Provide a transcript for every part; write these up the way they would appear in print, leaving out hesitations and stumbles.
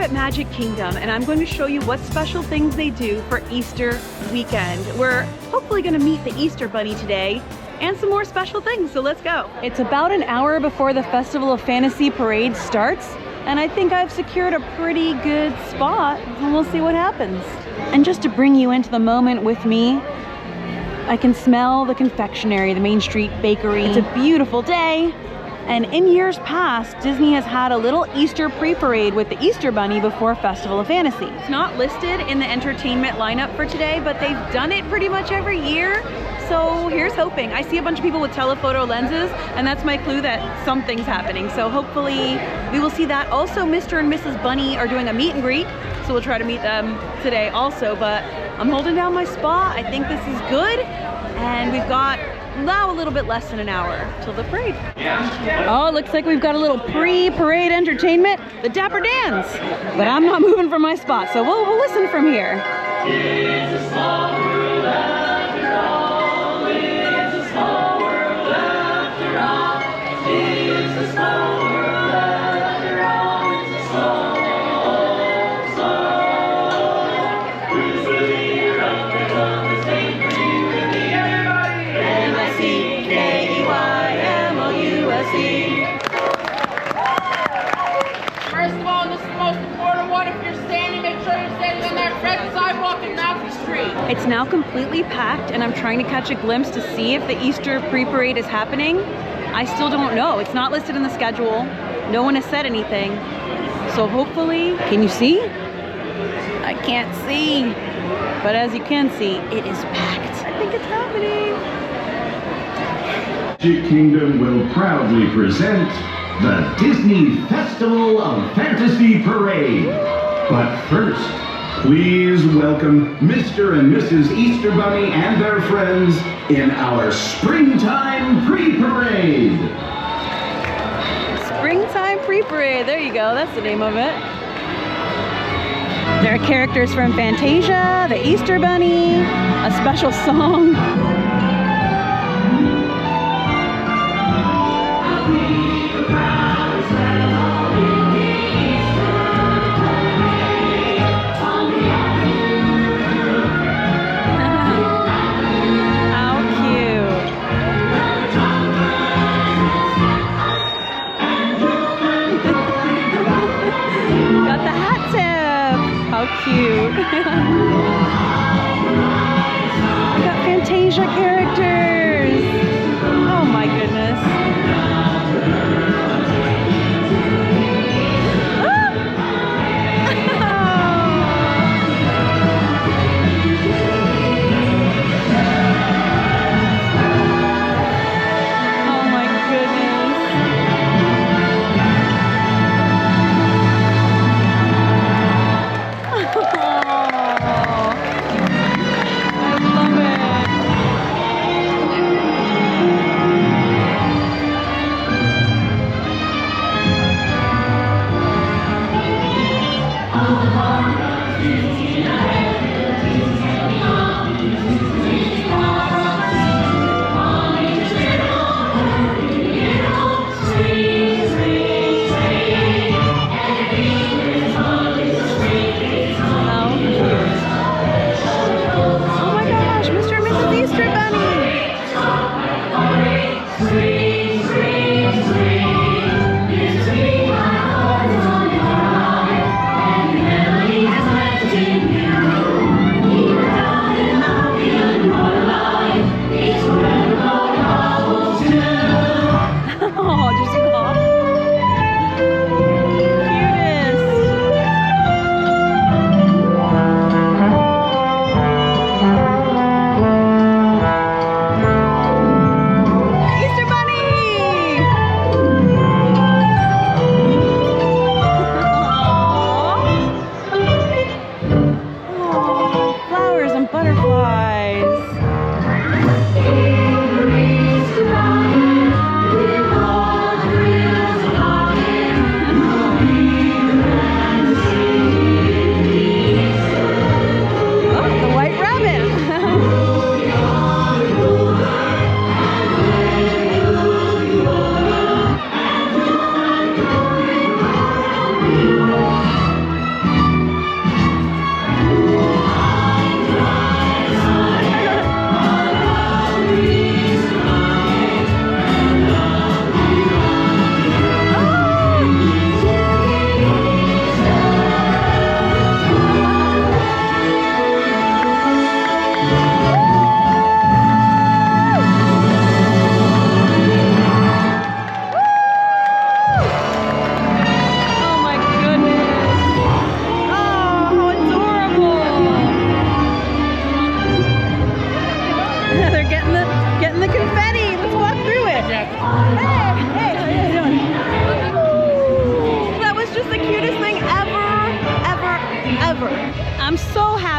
at Magic Kingdom and I'm going to show you what special things they do for Easter weekend. We're hopefully going to meet the Easter Bunny today and some more special things, so let's go. It's about an hour before the Festival of Fantasy parade starts, and I think I've secured a pretty good spot, and we'll see what happens. And just to bring you into the moment with me, I can smell the confectionery, the Main Street Bakery. It's a beautiful day. And in years past, Disney has had a little Easter pre-parade with the Easter Bunny before Festival of Fantasy. It's not listed in the entertainment lineup for today, but they've done it pretty much every year. So here's hoping. I see a bunch of people with telephoto lenses, and that's my clue that something's happening. So hopefully we will see that. Also, Mr. and Mrs. Bunny are doing a meet and greet, so we'll try to meet them today also. But I'm holding down my spot. I think this is good. And we've got now a little bit less than an hour till the parade. Oh, it looks like we've got a little pre-parade entertainment, the Dapper Dans. But I'm not moving from my spot, so we'll listen from here. It's a small world after all. It's a small world after all. It's a small world after all. It's a small, small. Who's the leader of the same dream with me, everybody? First of all, this is the most important one. If you're standing, make sure you're standing on that red sidewalk in Mountain Street. It's now completely packed, and I'm trying to catch a glimpse to see if the Easter pre-parade is happening. I still don't know. It's not listed in the schedule. No one has said anything. So hopefully, can you see? I can't see. But as you can see, it is packed. I think it's happening. Magic Kingdom will proudly present the Disney Festival of Fantasy Parade. But first, please welcome Mr. and Mrs. Easter Bunny and their friends in our Springtime Pre-Parade. Springtime Pre-Parade, there you go, that's the name of it. There are characters from Fantasia, the Easter Bunny, a special song. How cute. We got Fantasia characters.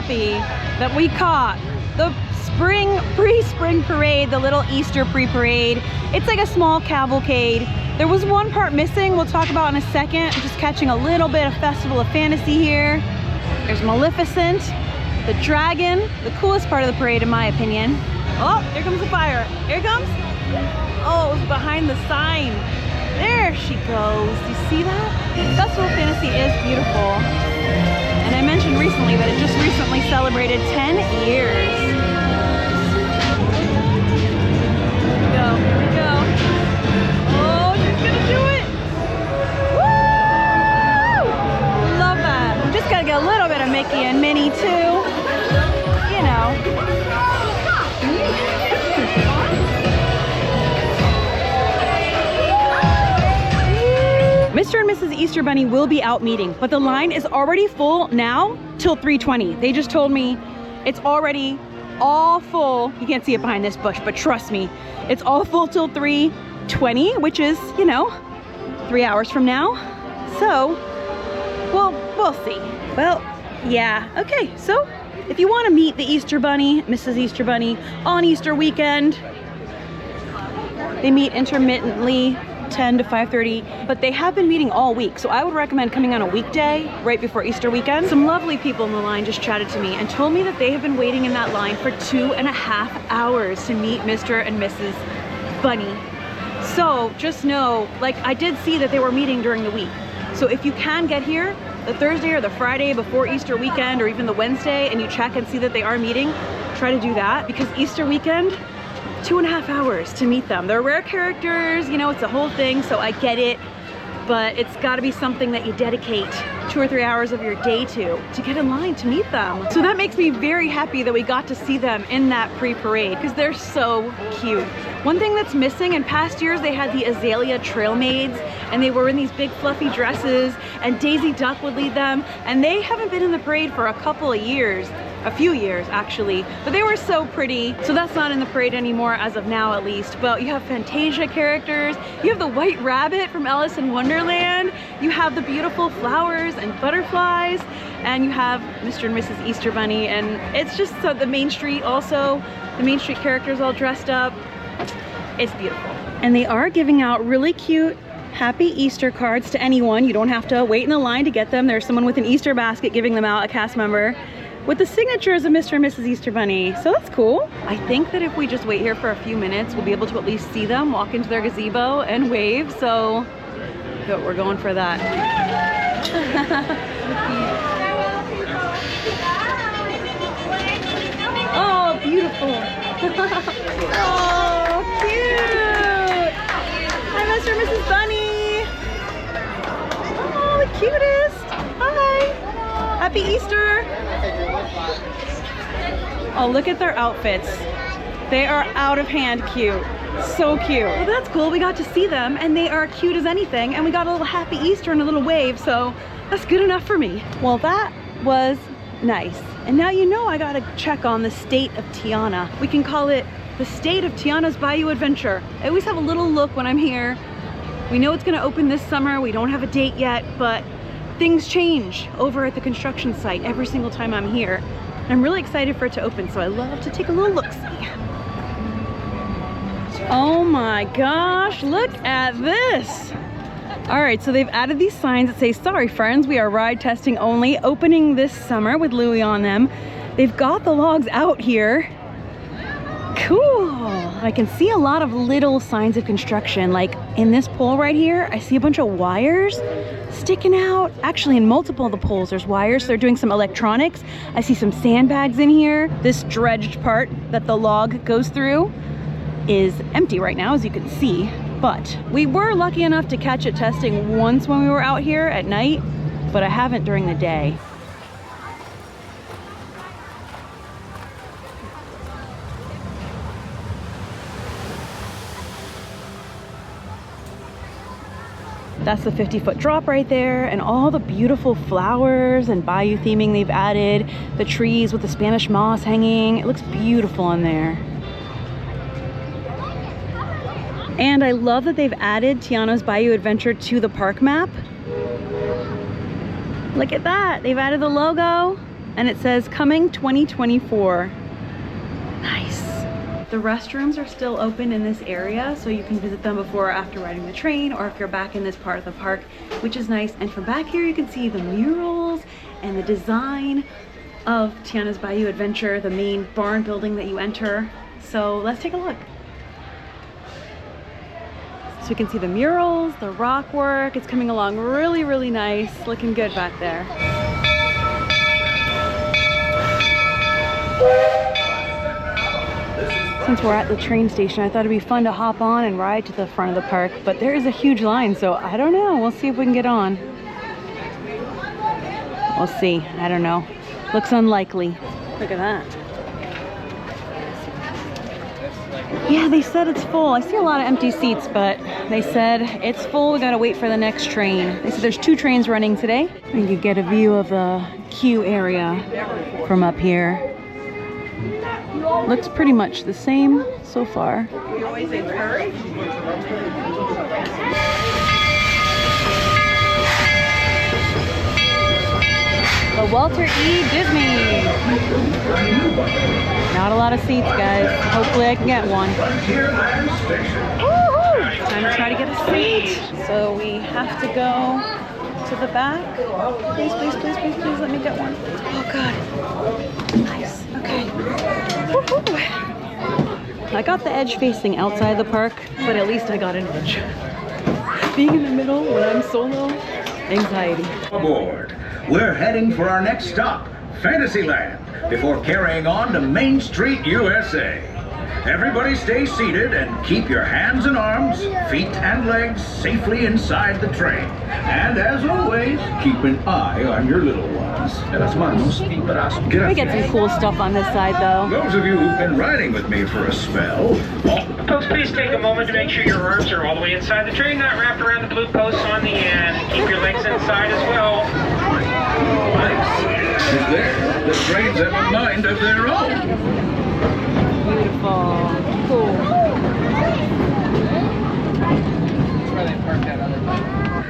happy that we caught the pre-spring parade, the little Easter pre-parade. It's like a small cavalcade. There was one part missing we'll talk about in a second. I'm just catching a little bit of Festival of Fantasy here. There's Maleficent, the dragon, the coolest part of the parade in my opinion. Oh, here comes the fire. Here it comes. Oh, it was behind the sign. There she goes. Do you see that? Festival of Fantasy is beautiful. And I mentioned recently that it just recently celebrated 10 years. Here we go, here we go. Oh, she's gonna do it. Woo! Love that. Just gotta get a little bit of Mickey and Minnie too. You know. Mr. and Mrs. Easter Bunny will be out meeting, but the line is already full now till 3:20. They just told me it's already all full. You can't see it behind this bush, but trust me, it's all full till 3:20, which is, you know, 3 hours from now. So, well, we'll see. Well, yeah, okay, so if you want to meet the Easter Bunny, Mrs. Easter Bunny, on Easter weekend, they meet intermittently, 10 to 5:30, but they have been meeting all week, so I would recommend coming on a weekday right before Easter weekend. Some lovely people in the line just chatted to me and told me that they have been waiting in that line for 2.5 hours to meet Mr. and Mrs. Bunny. So just know, like, I did see that they were meeting during the week, so if you can get here the Thursday or the Friday before Easter weekend, or even the Wednesday, and you check and see that they are meeting, try to do that, because Easter weekend, 2.5 hours to meet them. They're rare characters, you know, it's a whole thing, so I get it, but it's got to be something that you dedicate 2 or 3 hours of your day to get in line to meet them. So that makes me very happy that we got to see them in that pre-parade, because they're so cute. One thing that's missing, in past years they had the Azalea Trail Maids, and they were in these big fluffy dresses, and Daisy Duck would lead them, and they haven't been in the parade for a couple of years. A few years actually, but they were so pretty. So that's not in the parade anymore as of now, at least. But you have Fantasia characters, you have the White Rabbit from Alice in Wonderland, you have the beautiful flowers and butterflies, and you have Mr. and Mrs. Easter Bunny, and it's just so the Main Street also, the Main Street characters all dressed up. It's beautiful. And they are giving out really cute Happy Easter cards to anyone. You don't have to wait in the line to get them. There's someone with an Easter basket giving them out, a cast member, with the signatures of Mr. and Mrs. Easter Bunny. So that's cool. I think that if we just wait here for a few minutes, we'll be able to at least see them walk into their gazebo and wave. So we're going for that. Oh, beautiful. Oh, cute. Hi, Mr. and Mrs. Bunny. Oh, the cutest. Hi. Happy Easter. Oh, look at their outfits. They are out of hand cute. So cute. Well, that's cool. We got to see them and they are cute as anything, and we got a little Happy Easter and a little wave, so that's good enough for me. Well, that was nice. And now you know I gotta check on the state of Tiana. We can call it the state of Tiana's Bayou Adventure. I always have a little look when I'm here. We know it's gonna open this summer. We don't have a date yet, but things change over at the construction site every single time I'm here. I'm really excited for it to open, so I love to take a little look-see. Oh my gosh, look at this. All right, so they've added these signs that say, "Sorry friends, we are ride testing only, opening this summer," with Louie on them. They've got the logs out here. Cool. I can see a lot of little signs of construction. Like in this pole right here, I see a bunch of wires sticking out. Actually, in multiple of the poles, there's wires. They're doing some electronics. I see some sandbags in here. This dredged part that the log goes through is empty right now, as you can see. But we were lucky enough to catch it testing once when we were out here at night, but I haven't during the day. That's the 50-foot drop right there, and all the beautiful flowers and bayou theming they've added, the trees with the Spanish moss hanging. It looks beautiful in there. And I love that they've added Tiana's Bayou Adventure to the park map. Look at that. They've added the logo and it says coming 2024. Nice. The restrooms are still open in this area, so you can visit them before or after riding the train, or if you're back in this part of the park, which is nice. And from back here you can see the murals and the design of Tiana's Bayou Adventure, the main barn building that you enter. So let's take a look. So you can see the murals, the rock work. It's coming along really, really nice. Looking good back there. Since we're at the train station, I thought it'd be fun to hop on and ride to the front of the park, but there is a huge line, so I don't know. We'll see if we can get on. We'll see. I don't know. Looks unlikely. Look at that. Yeah, they said it's full. I see a lot of empty seats, but they said it's full. We gotta wait for the next train. They said there's 2 trains running today. You can get a view of the queue area from up here. Looks pretty much the same so far. We always encourage. The Walter E. Disney. Not a lot of seats, guys. Hopefully I can get one. Frontierland Station. Woohoo! Time to try to get a seat. So we have to go to the back. Please, please, please, please, please let me get one. Oh God. Nice. Okay. Woohoo! I got the edge facing outside the park, but at least I got an edge. Being in the middle when I'm solo, anxiety. Aboard. We're heading for our next stop, Fantasyland, before carrying on to Main Street, USA. Everybody stay seated and keep your hands and arms, feet and legs safely inside the train. And as always, keep an eye on your little ones. We get some cool stuff on this side though. Those of you who've been riding with me for a spell, Folks, please take a moment to make sure your arms are all the way inside the train, not wrapped around the blue posts on the end. Keep your legs inside as well. there, the trains have a mind of their own. Beautiful. Cool.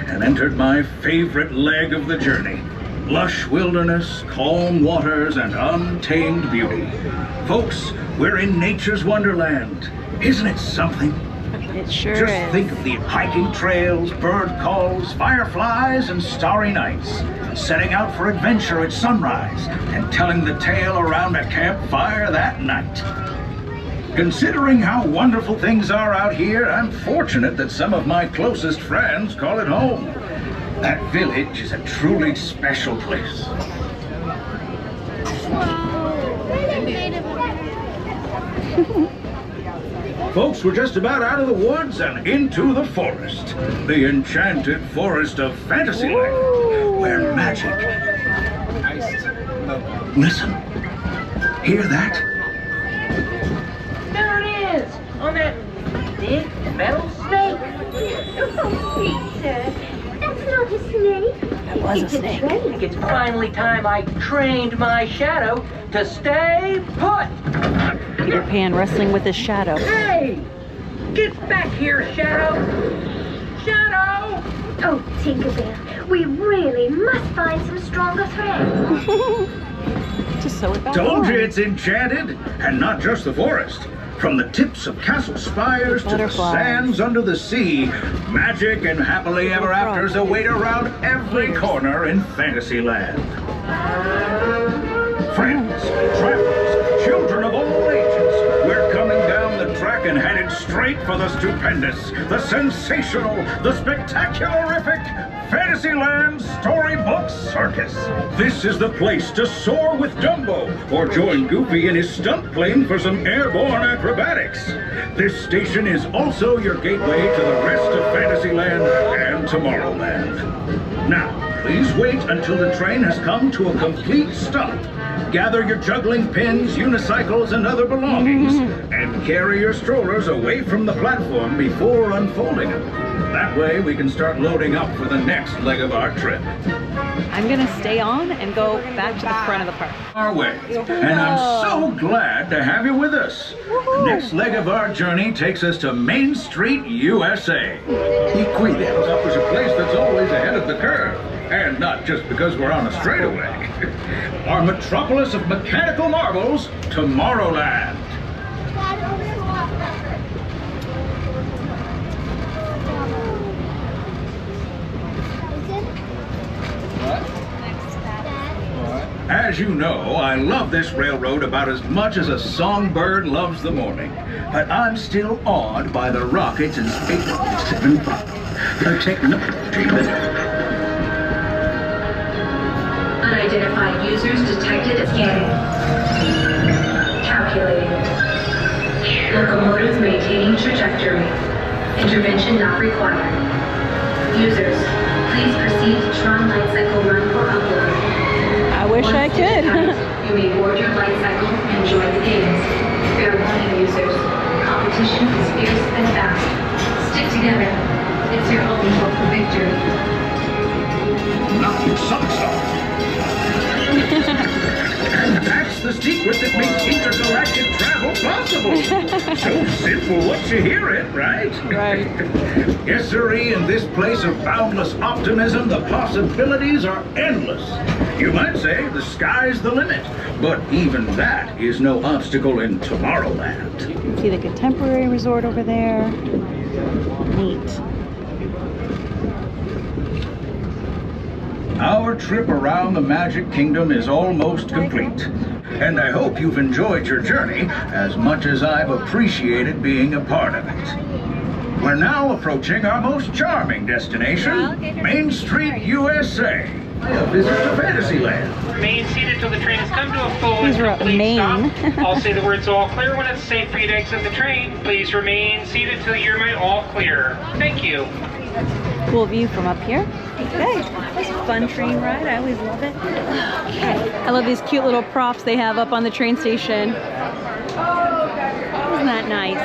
And entered my favorite leg of the journey. Lush wilderness, calm waters, and untamed beauty. Folks, we're in nature's wonderland. Isn't it something? It sure Just is. think of the hiking trails, bird calls, fireflies, and starry nights. Setting out for adventure at sunrise and telling the tale around a campfire that night. Considering how wonderful things are out here, I'm fortunate that some of my closest friends call it home. That village is a truly special place. Folks, we're just about out of the woods and into the forest. The enchanted forest of Fantasyland, where magic... Listen. Hear that? There it is! On that big metal snake! Oh, Peter, that's not a snake. That was a It's a snake. I train. think it's finally time I trained my shadow to stay put! Peter Pan wrestling with his shadow. Hey! Get back here, Shadow! Shadow! Oh, Tinkerbell, we really must find some stronger thread. Just sew it back Told on. you it's enchanted, and not just the forest. From the tips of castle spires to the Butterflies. sands under the sea, magic and happily ever afters await around every corner in Fantasyland. Friends, travelers, children of all ages, we're coming down the track and headed straight for the stupendous, the sensational, the spectacularific Fantasyland Storybook Circus. This is the place to soar with Dumbo or join Goofy in his stunt plane for some airborne acrobatics. This station is also your gateway to the rest of Fantasyland and Tomorrowland. Now, please wait until the train has come to a complete stop. Gather your juggling pins, unicycles, and other belongings, and carry your strollers away from the platform before unfolding them. That way we can start loading up for the next leg of our trip. I'm gonna stay on and go back to the front of the park. Our way. And I'm so glad to have you with us. The next leg of our journey takes us to Main Street, USA. Equidel offers a place that's always ahead of the curve. And not just because we're on a straightaway. Our metropolis of mechanical marvels, Tomorrowland. As you know, I love this railroad about as much as a songbird loves the morning. But I'm still awed by the rockets and space 75. The technology that... Unidentified users detected. Scanning. Calculating. Locomotive maintaining trajectory. Intervention not required. Users, please proceed to Tron Light Cycle run for upload. I wish I could. You may board your light cycle and join the games. Fair warning, users. Competition is fierce and fast. Stick together. It's your only hope for victory. Not some stuff. And that's the secret that makes intergalactic travel possible. So simple once you hear it, right? Right. Yes, sirree, in this place of boundless optimism, the possibilities are endless. You might say the sky's the limit, but even that is no obstacle in Tomorrowland. You can see the contemporary resort over there. Neat. Our trip around the Magic Kingdom is almost complete, and I hope you've enjoyed your journey as much as I've appreciated being a part of it. We're now approaching our most charming destination, Main Street, USA. A visit to Fantasyland. Remain seated till the train has come to a full These and are complete Maine. stop. I'll say the words all clear when it's safe for you to exit the train. Please remain seated till you're made all clear. Thank you. Cool view from up here. Okay, it's a fun train ride. I always love it. Okay, I love these cute little props they have up on the train station. Isn't that nice?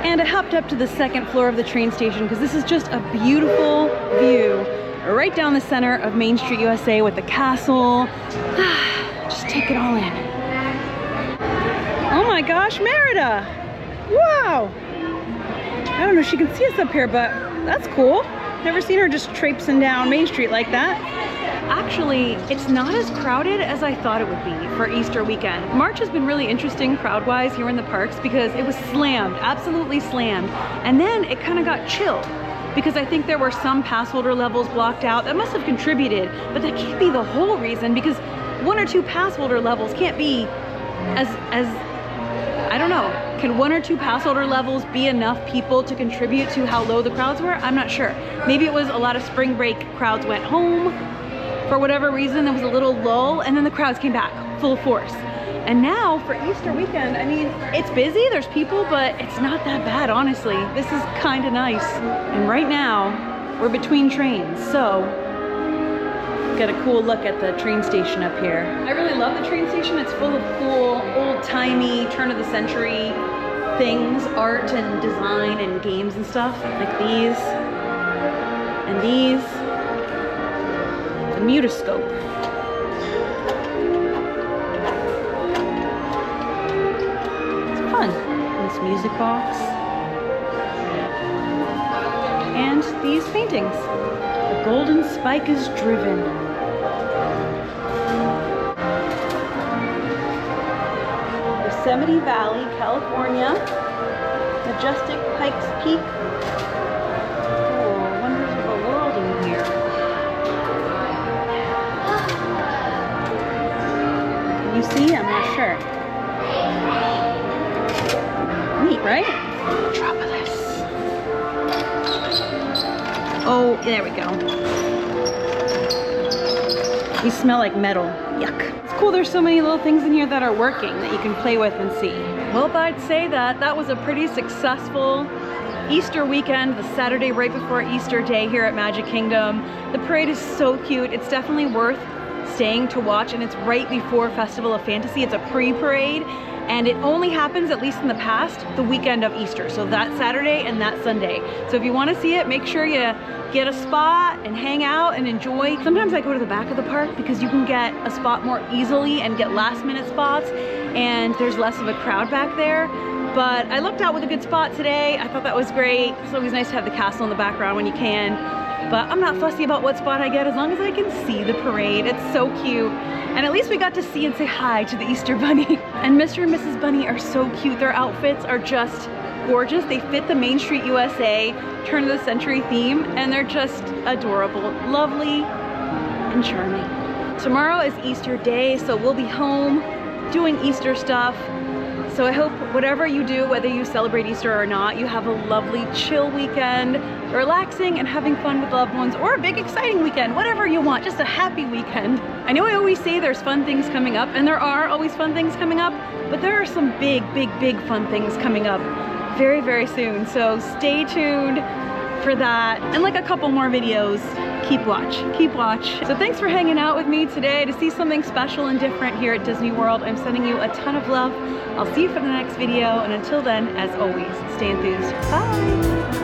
And I hopped up to the second floor of the train station because this is just a beautiful view right down the center of Main Street, USA with the castle. Just take it all in. Oh my gosh, Merida! Wow! I don't know if she can see us up here, but that's cool. Never seen her just traipsing down Main Street like that. Actually, it's not as crowded as I thought it would be for Easter weekend. March has been really interesting crowd-wise here in the parks because it was slammed, absolutely slammed. And then it kind of got chill because I think there were some pass holder levels blocked out. That must have contributed, but that can't be the whole reason because 1 or 2 pass holder levels can't be as I don't know. Can 1 or 2 pass holder levels be enough people to contribute to how low the crowds were? I'm not sure. Maybe it was a lot of spring break crowds went home. For whatever reason, there was a little lull and then the crowds came back full force. And now for Easter weekend, I mean, it's busy, there's people, but it's not that bad, honestly. This is kind of nice. And right now, we're between trains, so get a cool look at the train station up here. I really love the train station. It's full of cool, old-timey, turn-of-the-century things, art and design and games and stuff, like these and these. The mutoscope. It's fun. And this music box. And these paintings. The golden spike is driven. Yosemite Valley, California. Majestic Pikes Peak. Oh, wonders of the world in here. Can you see? I'm not sure. Neat, right? Metropolis. Oh, there we go. These smell like metal. Yuck. It's cool there's so many little things in here that are working that you can play with and see. Well, I'd say that was a pretty successful Easter weekend, the Saturday right before Easter day here at Magic Kingdom. The parade is so cute. It's definitely worth staying to watch, and it's right before Festival of Fantasy. It's a pre-parade, and it only happens, at least in the past, the weekend of Easter. So that Saturday and that Sunday. So if you want to see it, make sure you get a spot and hang out and enjoy. Sometimes I go to the back of the park because you can get a spot more easily and get last minute spots, and there's less of a crowd back there. But I lucked out with a good spot today. I thought that was great. It's always nice to have the castle in the background when you can. but I'm not fussy about what spot I get as long as I can see the parade. It's so cute. And at least we got to see and say hi to the Easter Bunny. And Mr. and Mrs. Bunny are so cute. Their outfits are just gorgeous. They fit the Main Street USA turn of the century theme, and they're just adorable, lovely, and charming. Tomorrow is Easter Day, so we'll be home doing Easter stuff. So I hope whatever you do, whether you celebrate Easter or not, you have a lovely chill weekend, relaxing and having fun with loved ones, or a big exciting weekend, whatever you want, just a happy weekend. I know I always say there's fun things coming up, and there are always fun things coming up, but there are some big fun things coming up very, very soon. So stay tuned for that, and like a couple more videos. Keep watch. So thanks for hanging out with me today to see something special and different here at Disney World. I'm sending you a ton of love. I'll see you for the next video, and until then, as always, stay enthused. Bye.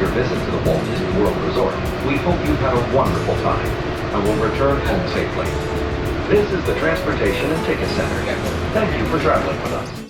Your visit to the Walt Disney World Resort. We hope you've had a wonderful time and will return home safely. This is the Transportation and Ticket Center. Thank you for traveling with us.